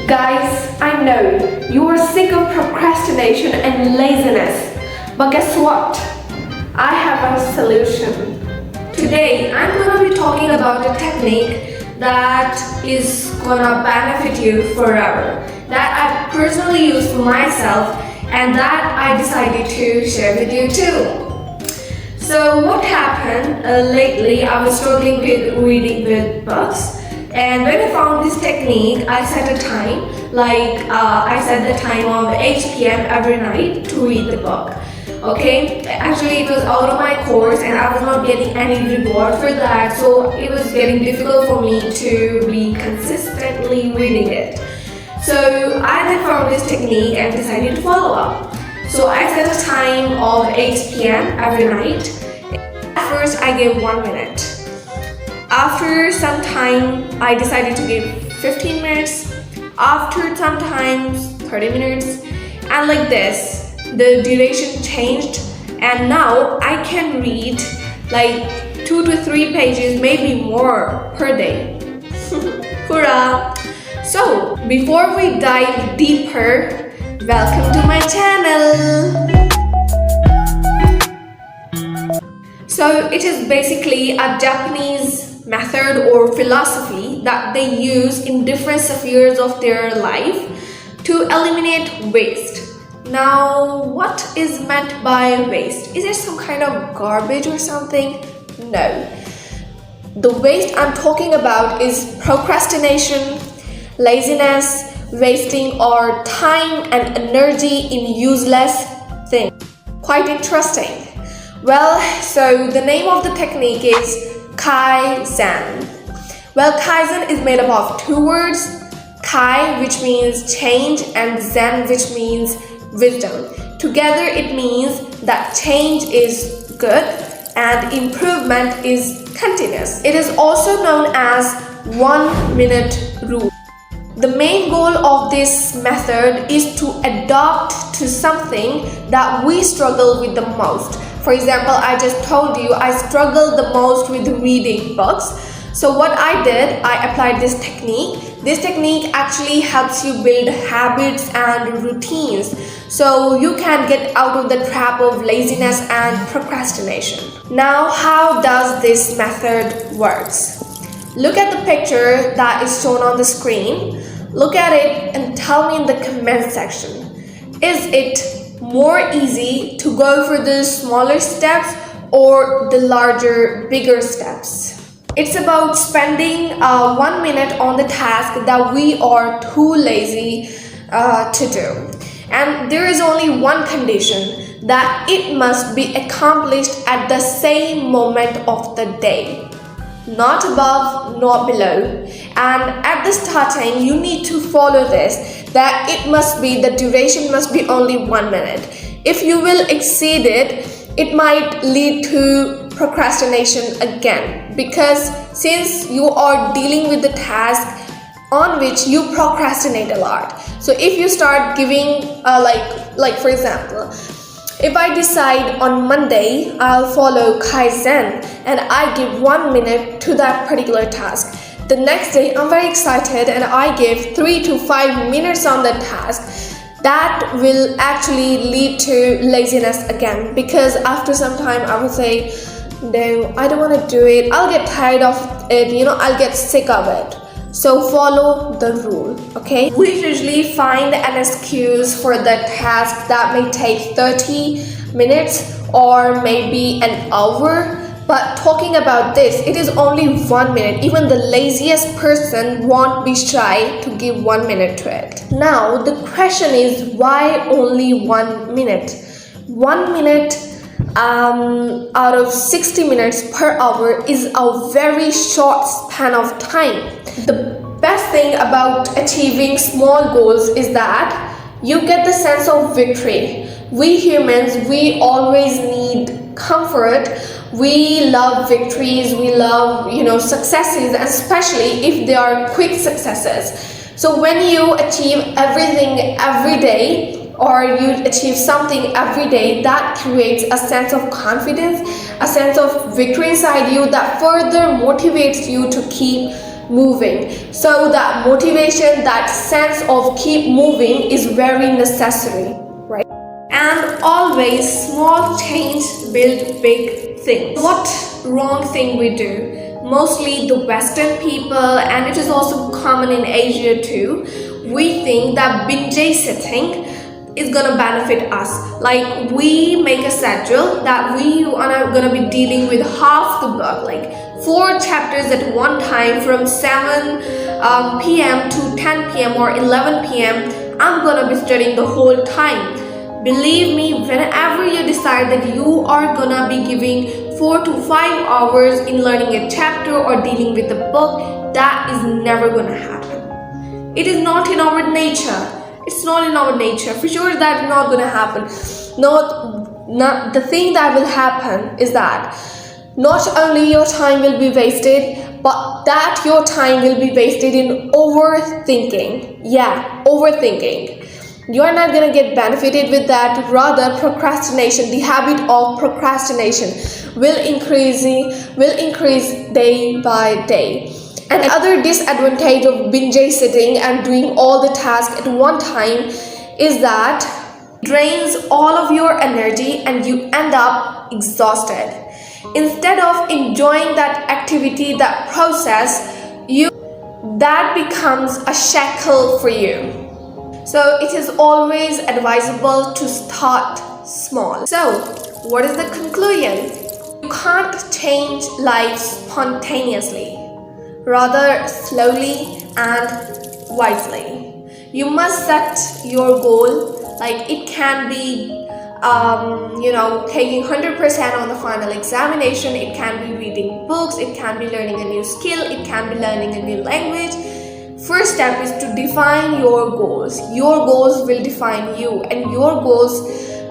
Guys, I know you are sick of procrastination and laziness, but guess what? I have a solution. Today, I'm gonna be talking about a technique that is gonna benefit you forever, that I personally use for myself and that I decided to share with you too. So what happened lately, I was struggling with reading with books, and when I found this technique, I set a time, I set the time of 8 p.m. every night to read the book. Okay, actually it was out of my course and I was not getting any reward for that, so it was getting difficult for me to be consistently reading it. So I then found this technique and decided to follow up. So I set a time of 8 p.m. every night. At first I gave 1 minute. After some time I decided to give 15 minutes. After sometimes 30 minutes. And like this, the duration changed and now I can read like 2 to 3 pages, maybe more per day. Hurrah! So, before we dive deeper, welcome to my channel! So, it is basically a Japanese method or philosophy that they use in different spheres of their life to eliminate waste. Now, what is meant by waste? Is it some kind of garbage or something? No. The waste I'm talking about is procrastination, laziness, wasting our time and energy in useless things. Quite interesting. Well, so the name of the technique is Kaizen. Well, Kaizen is made up of 2 words, Kai, which means change, and Zen, which means wisdom. Together it means that change is good and improvement is continuous. It is also known as 1 minute rule. The main goal of this method is to adapt to something that we struggle with the most. For example, I just told you I struggle the most with reading books. So what I did, I applied this technique. This technique actually helps you build habits and routines so you can get out of the trap of laziness and procrastination. Now, how does this method works? Look at the picture that is shown on the screen. Look at it and tell me in the comment section. Is it more easy to go for the smaller steps or the larger, bigger steps? It's about spending 1 minute on the task that we are too lazy to do. And there is only one condition, that it must be accomplished at the same moment of the day. Not above, not below. And at the starting, you need to follow this, that the duration must be only 1 minute. If you will exceed it, it might lead to procrastination again, because since you are dealing with the task on which you procrastinate a lot. So if you start giving for example, if I decide on Monday I'll follow Kaizen and I give 1 minute to that particular task, the next day I'm very excited and I give 3 to 5 minutes on that task, that will actually lead to laziness again, because after some time I will say, no, I don't want to do it, I'll get tired of it, I'll get sick of it. So follow the rule, okay? We usually find an excuse for the task that may take 30 minutes or maybe an hour. But talking about this, it is only 1 minute. Even the laziest person won't be shy to give 1 minute to it. Now, the question is, why only 1 minute? 1 minute out of 60 minutes per hour is a very short span of time. The best thing about achieving small goals is that you get the sense of victory. We humans, we always need comfort. We love victories, we love, successes, especially if they are quick successes. So when you achieve everything every day, or you achieve something every day, that creates a sense of confidence, a sense of victory inside you that further motivates you to keep moving. So that motivation, that sense of keep moving is very necessary, right? And always small change build big things. What wrong thing we do? Mostly the Western people, and it is also common in Asia too. We think that binge sitting is gonna benefit us. Like we make a schedule that we are gonna be dealing with half the book, like 4 chapters at one time from 7 p.m. to 10 p.m. or 11 p.m. I'm gonna be studying the whole time. Believe me, whenever you decide that you are gonna be giving 4 to 5 hours in learning a chapter or dealing with a book, that is never gonna happen. It is not in our nature. It's not in our nature. For sure that's not gonna happen. Not the thing that will happen is that not only your time will be wasted, but that your time will be wasted in overthinking. Yeah, overthinking. You are not gonna get benefited with that. Rather, procrastination, the habit of procrastination will increase day by day. And other disadvantage of binge sitting and doing all the tasks at one time is that it drains all of your energy and you end up exhausted. Instead of enjoying that activity, that process, that becomes a shackle for you. So it is always advisable to start small. So what is the conclusion? You can't change life spontaneously. Rather slowly and wisely. You must set your goal, like it can be taking 100% on the final examination, it can be reading books, it can be learning a new skill, it can be learning a new language. First step is to define your goals. Your goals will define you, and your goals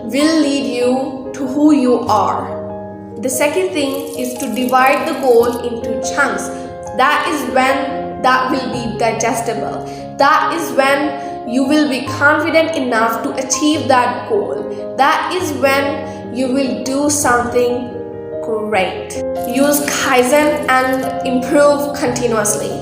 will lead you to who you are. The second thing is to divide the goal into chunks. That is when that will be digestible. That is when you will be confident enough to achieve that goal. That is when you will do something great. Use Kaizen and improve continuously.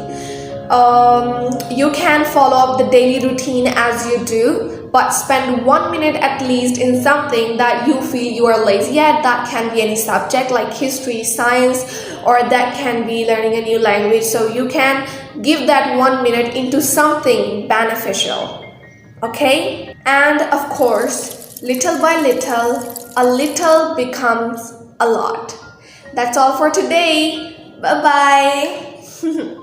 You can follow up the daily routine as you do, but spend 1 minute at least in something that you feel you are lazy at. That can be any subject like history, science, or that can be learning a new language. So you can give that 1 minute into something beneficial. Okay? And of course, little by little, a little becomes a lot. That's all for today. Bye-bye.